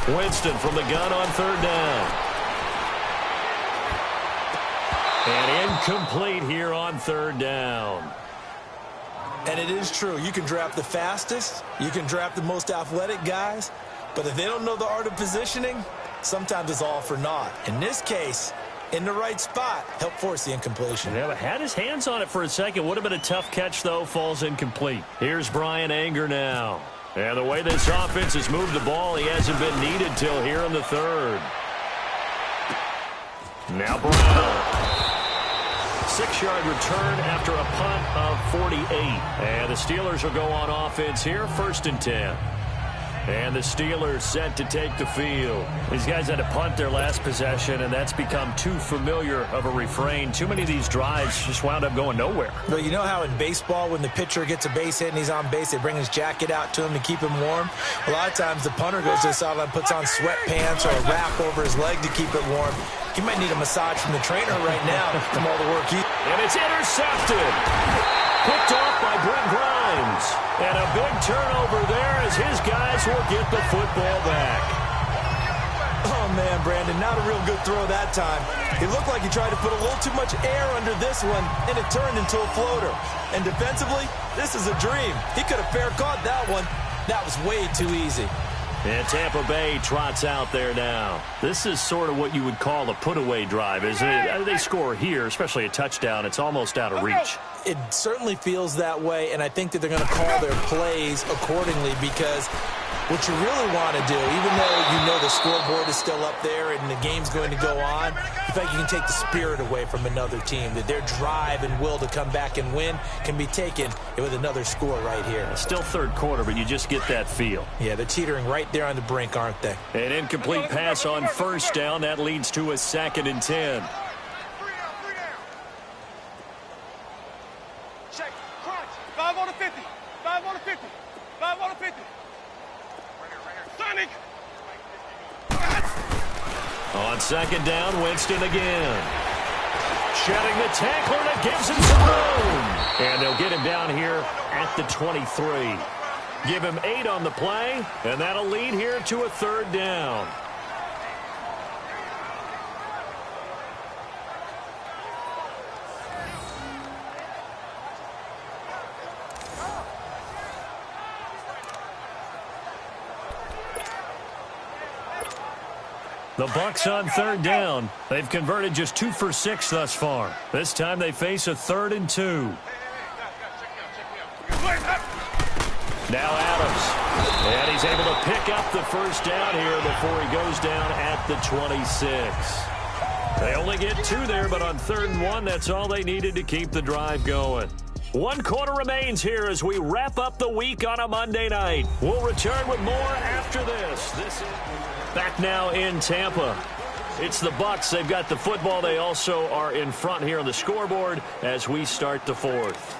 Winston from the gun on third down. And incomplete here on third down. And it is true. You can draft the fastest. You can draft the most athletic guys. But if they don't know the art of positioning, sometimes it's all for naught. In this case, in the right spot, help force the incompletion. Yeah, but had his hands on it for a second. Would have been a tough catch, though. Falls incomplete. Here's Brian Anger now. And the way this offense has moved the ball, he hasn't been needed till here in the third. Now Brown. 6-yard return after a punt of 48. And the Steelers will go on offense here, 1st and 10. And the Steelers set to take the field. These guys had to punt their last possession, and that's become too familiar of a refrain. Too many of these drives just wound up going nowhere. Well, you know how in baseball, when the pitcher gets a base hit and he's on base, they bring his jacket out to him to keep him warm? A lot of times the punter goes to the sideline, puts on sweatpants or a wrap over his leg to keep it warm. He might need a massage from the trainer right now from all the work he... And it's intercepted. Picked off by Brent Grimes. And a big turnover there as his guys will get the football back. Oh, man, Brandon, not a real good throw that time. It looked like he tried to put a little too much air under this one, and it turned into a floater. And defensively, this is a dream. He could have fair caught that one. That was way too easy. And Tampa Bay trots out there now. This is sort of what you would call a put-away drive, isn't it? They score here, especially a touchdown. It's almost out of reach. It certainly feels that way, and I think that they're going to call their plays accordingly because what you really want to do, even though you know the scoreboard is still up there and the game's going to go on, you think you can take the spirit away from another team, that their drive and will to come back and win can be taken with another score right here. Still third quarter, but you just get that feel. Yeah, they're teetering right there on the brink, aren't they? An incomplete pass on first down. That leads to a 2nd and 10. Check. Crunch. 5 on the 50. 5 on the 50. 5 on the 50. Sonic. On 2nd down, Winston again. Shedding the tackler, and it gives him some room. And they'll get him down here at the 23. Give him 8 on the play, and that'll lead here to a 3rd down. The Bucs on 3rd down. They've converted just 2 for 6 thus far. This time they face a 3rd and 2. Now Adams. And he's able to pick up the first down here before he goes down at the 26. They only get 2 there, but on 3rd and 1, that's all they needed to keep the drive going. 1 quarter remains here as we wrap up the week on a Monday night. We'll return with more after this. Back now in Tampa. It's the Bucs. They've got the football. They also are in front here on the scoreboard as we start the 4th.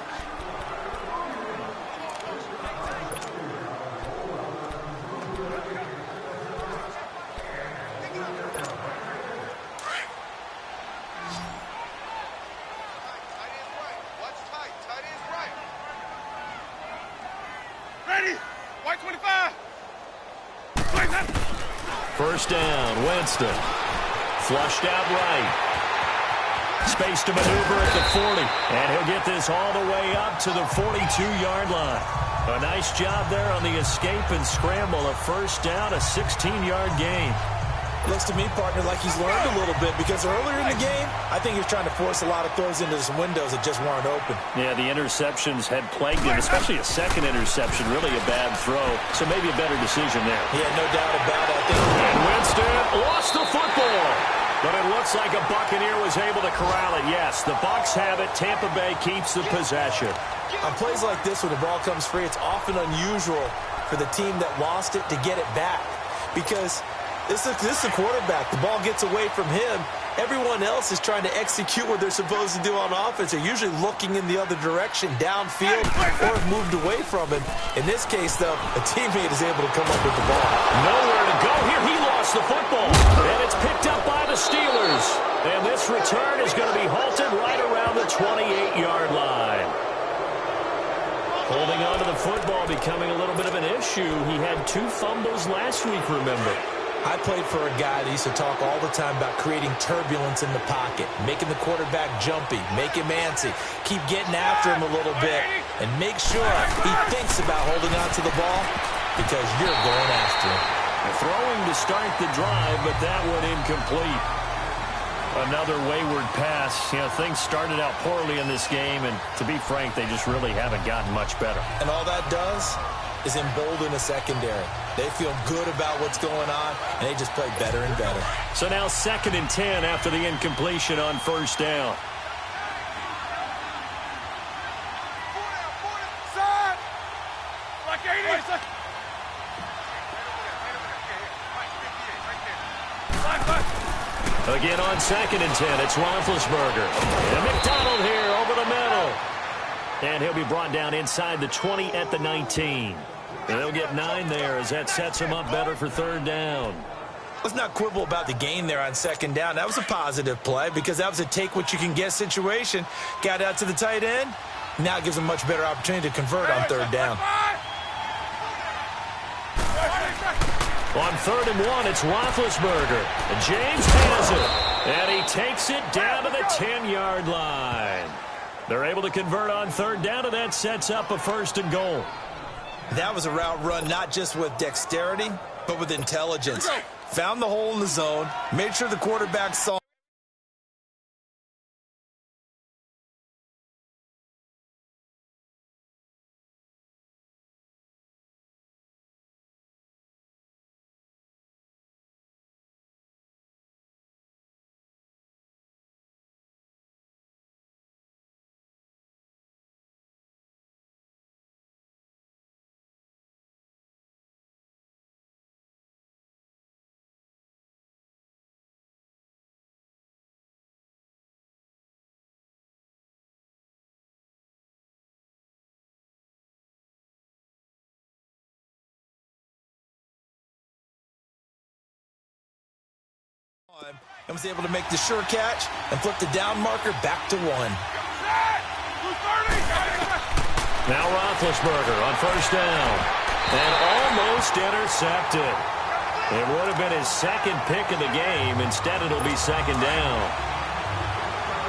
Ready. White 25. First down, Winston. Flushed out right. Space to maneuver at the 40. And he'll get this all the way up to the 42-yard line. A nice job there on the escape and scramble. A first down, a 16-yard gain. Looks to me, partner, like he's learned a little bit because earlier in the game, I think he was trying to force a lot of throws into some windows that just weren't open. Yeah, the interceptions had plagued him, especially a second interception, really a bad throw. So maybe a better decision there. Yeah, no doubt about it. I think. And Winston lost the football. But it looks like a Buccaneer was able to corral it. Yes, the Bucs have it. Tampa Bay keeps the possession. On plays like this, when the ball comes free, it's often unusual for the team that lost it to get it back because this is the quarterback. The ball gets away from him. Everyone else is trying to execute what they're supposed to do on offense. They're usually looking in the other direction, downfield, or have moved away from him. In this case, though, a teammate is able to come up with the ball. Nowhere to go here. He lost the football. And it's picked up by the Steelers. And this return is going to be halted right around the 28-yard line. Holding on to the football becoming a little bit of an issue. He had 2 fumbles last week, remember. I played for a guy that used to talk all the time about creating turbulence in the pocket, making the quarterback jumpy, make him antsy, keep getting after him a little bit, and make sure he thinks about holding on to the ball because you're going after him. Throwing to start the drive, but that one incomplete. Another wayward pass. You know, things started out poorly in this game, and to be frank, they just really haven't gotten much better. And all that does is embolden a secondary. They feel good about what's going on, and they just play better and better. So now 2nd and 10 after the incompletion on first down. Again on 2nd and 10, it's Roethlisberger. And McDonald here over the middle. And he'll be brought down inside the 20 at the 19. And they'll get 9 there as that sets him up better for 3rd down. Let's not quibble about the gain there on 2nd down. That was a positive play because that was a take-what-you-can-get situation. Got out to the tight end. Now it gives them a much better opportunity to convert on 3rd down. On 3rd and 1, it's Roethlisberger. And James has it. And he takes it down to the 10-yard line. They're able to convert on 3rd down, and that sets up a 1st and goal. That was a route run not just with dexterity, but with intelligence. Found the hole in the zone, made sure the quarterback saw. And was able to make the sure catch and flip the down marker back to 1. Now Roethlisberger on 1st down. And almost intercepted. It would have been his 2nd pick of the game. Instead, it'll be 2nd down.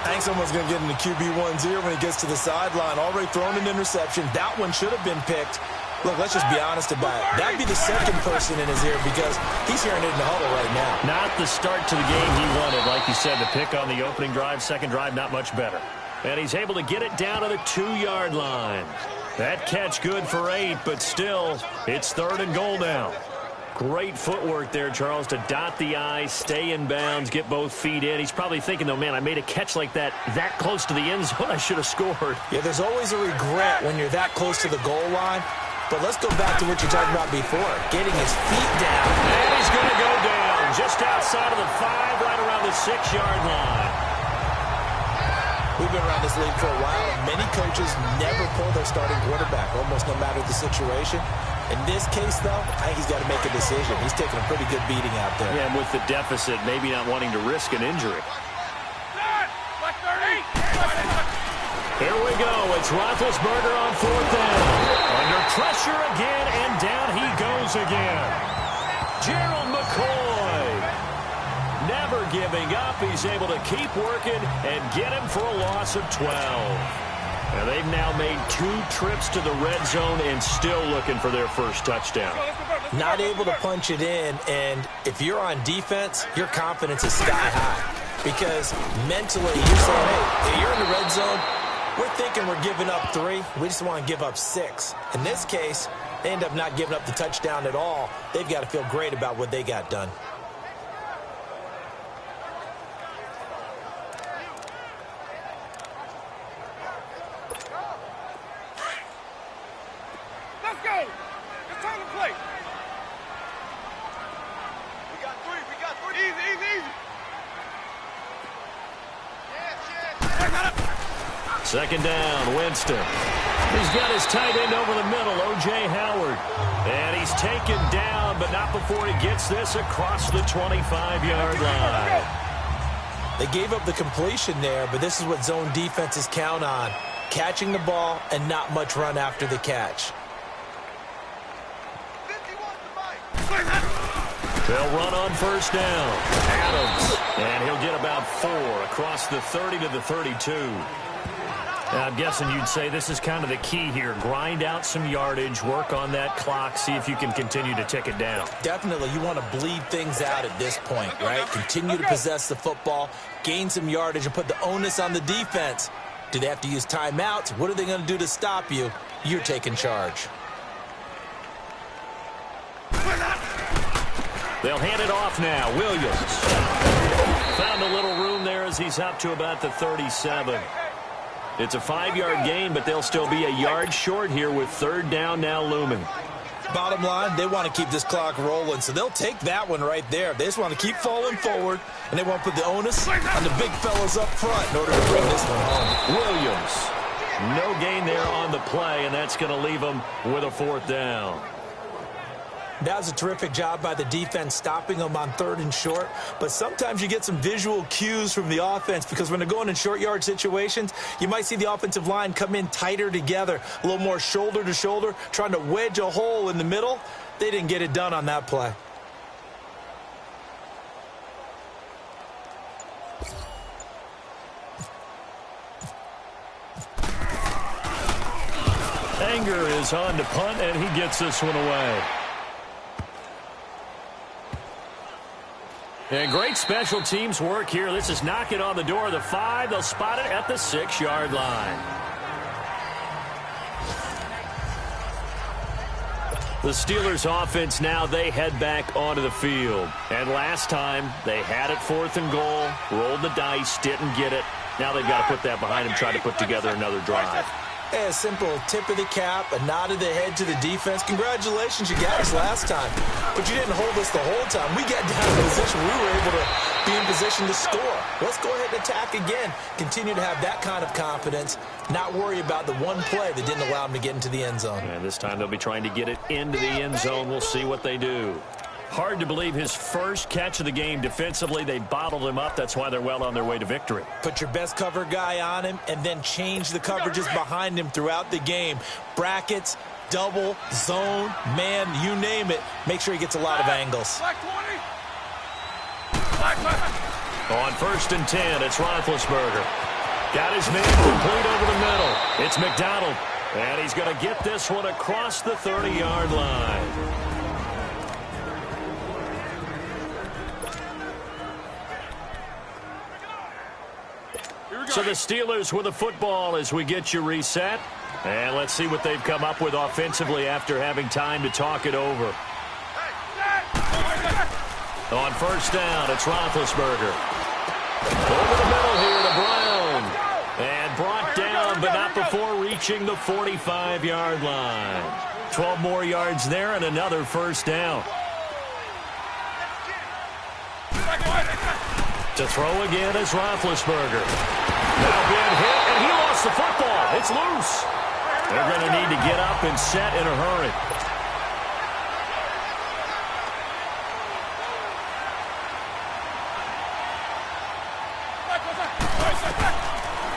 I think someone's going to get in the QB1's ear when he gets to the sideline. Already thrown an interception. That one should have been picked. Look, let's just be honest about it. That'd be the 2nd person in his ear because he's hearing it in the huddle right now. Not the start to the game he wanted. Like you said, the pick on the opening drive, 2nd drive, not much better. And he's able to get it down to the 2-yard line. That catch good for 8, but still, it's 3rd and goal now. Great footwork there, Charles, to dot the I, stay in bounds, get both feet in. He's probably thinking, though, man, I made a catch like that close to the end zone. I should have scored. Yeah, there's always a regret when you're that close to the goal line. But let's go back to what you talked about before, getting his feet down. And he's going to go down just outside of the 5, right around the 6-yard line. We've been around this league for a while, and many coaches never pull their starting quarterback, almost no matter the situation. In this case, though, I think he's got to make a decision. He's taking a pretty good beating out there. Yeah, and with the deficit, maybe not wanting to risk an injury. Here we go. It's Roethlisberger on 4th down. Under pressure again, and down he goes again. Gerald McCoy. Never giving up. He's able to keep working and get him for a loss of 12. And they've now made 2 trips to the red zone and still looking for their first touchdown. Not able to punch it in, and if you're on defense, your confidence is sky high. Because mentally, you're saying, hey, you're in the red zone, we're thinking we're giving up 3. We just want to give up 6. In this case, they end up not giving up the touchdown at all. They've got to feel great about what they got done. Let's go. It's time to play. We got 3. We got 3. Easy, easy, easy. Second down, Winston. He's got his tight end over the middle, O.J. Howard. And he's taken down, but not before he gets this across the 25-yard line. They gave up the completion there, but this is what zone defenses count on. Catching the ball and not much run after the catch. They'll run on first down. Adams, and he'll get about 4 across the 30 to the 32. Now, I'm guessing you'd say this is kind of the key here. Grind out some yardage, work on that clock, see if you can continue to tick it down. Definitely, you want to bleed things out at this point, right? Continue to possess the football, gain some yardage, and put the onus on the defense. Do they have to use timeouts? What are they going to do to stop you? You're taking charge. They'll hand it off now. Williams found a little room there as he's up to about the 37. It's a 5-yard gain, but they'll still be a yard short here with third down now looming. Bottom line, they want to keep this clock rolling, so they'll take that one right there. They just want to keep falling forward, and they want to put the onus on the big fellas up front in order to bring this one home. Williams, no gain there on the play, and that's going to leave them with a 4th down. That was a terrific job by the defense stopping them on 3rd and short. But sometimes you get some visual cues from the offense because when they're going in short yard situations, you might see the offensive line come in tighter together, a little more shoulder to shoulder, trying to wedge a hole in the middle. They didn't get it done on that play. Anger is on to punt, and he gets this one away. And great special teams work here. This is knocking on the door of the 5. They'll spot it at the 6-yard line. The Steelers offense now, they head back onto the field. And last time, they had it 4th and goal, rolled the dice, didn't get it. Now they've got to put that behind them, try to put together another drive. A simple tip of the cap, a nod of the head to the defense. Congratulations, you got us last time. But you didn't hold us the whole time. We got down in a position we were able to be in position to score. Let's go ahead and attack again. Continue to have that kind of confidence, not worry about the one play that didn't allow them to get into the end zone. And this time they'll be trying to get it into the end zone. We'll see what they do. Hard to believe his first catch of the game defensively. They bottled him up. That's why they're well on their way to victory. Put your best cover guy on him and then change the coverages behind him throughout the game. Brackets, double, zone, man, you name it. Make sure he gets a lot of angles. On 1st and 10, it's Roethlisberger. Got his man complete over the middle. It's McDonald. And he's going to get this one across the 30-yard line. So the Steelers with the football as we get you reset. And let's see what they've come up with offensively after having time to talk it over. On 1st down, it's Roethlisberger. Over the middle here to Brown. And brought down, but not before reaching the 45-yard line. 12 more yards there and another 1st down. To throw again is Roethlisberger. Now being hit, and he lost the football. It's loose. They're going to need to get up and set in a hurry.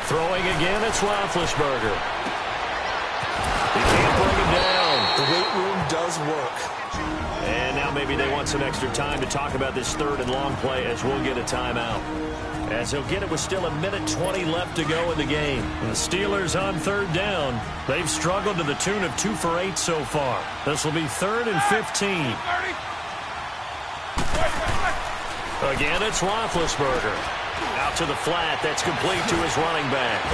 Throwing again, it's Roethlisberger. He can't bring him down. The weight room does work. And now maybe they want some extra time to talk about this 3rd and long play as we'll get a timeout. As he'll get it with still 1:20 left to go in the game. And the Steelers on 3rd down. They've struggled to the tune of 2 for 8 so far. This will be 3rd and 15. Again, it's Roethlisberger. Out to the flat. That's complete to his running back.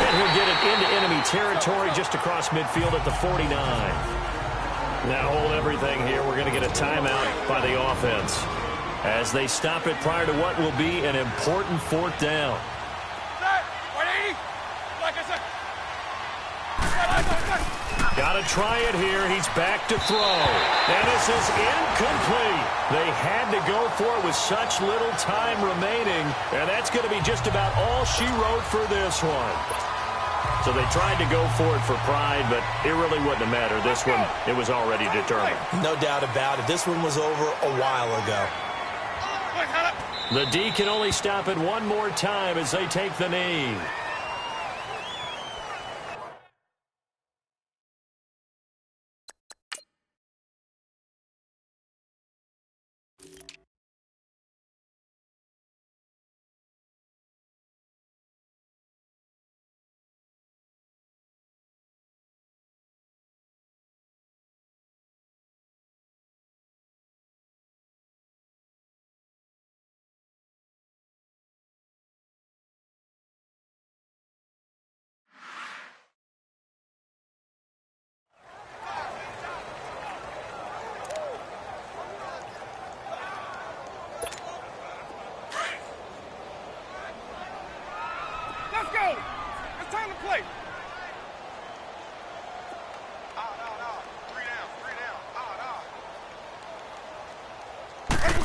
And he'll get it into enemy territory just across midfield at the 49. Now hold everything here. We're going to get a timeout by the offense as they stop it prior to what will be an important 4th down. Got to try it here. He's back to throw. And this is incomplete. They had to go for it with such little time remaining. And that's going to be just about all she wrote for this one. So they tried to go for it for pride, but it really wouldn't have mattered. This one, it was already determined. No doubt about it. This one was over a while ago. The D can only stop it one more time as they take the knee.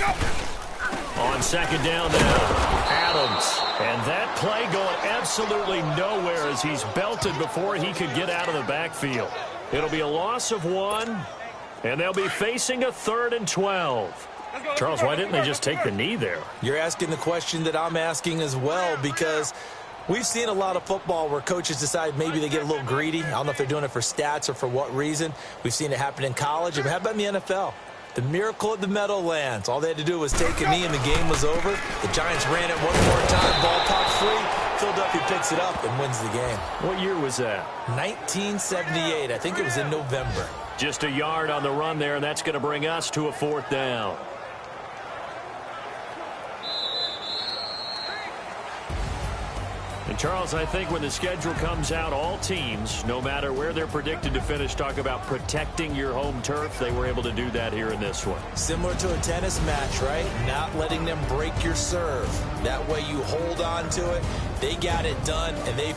On second down now, Adams. And that play going absolutely nowhere as he's belted before he could get out of the backfield. It'll be a loss of 1, and they'll be facing a 3rd and 12. Charles, why didn't they just take the knee there? You're asking the question that I'm asking as well, because we've seen a lot of football where coaches decide maybe they get a little greedy. I don't know if they're doing it for stats or for what reason. We've seen it happen in college. How about in the NFL? The miracle at the Meadowlands. All they had to do was take a knee and the game was over. The Giants ran it one more time. Ball popped free. Philadelphia picks it up and wins the game. What year was that? 1978. I think it was in November. Just a yard on the run there, and that's going to bring us to a 4th down. And Charles, I think when the schedule comes out, all teams, no matter where they're predicted to finish, talk about protecting your home turf. They were able to do that here in this one. Similar to a tennis match, right? Not letting them break your serve. That way you hold on to it. They got it done, and they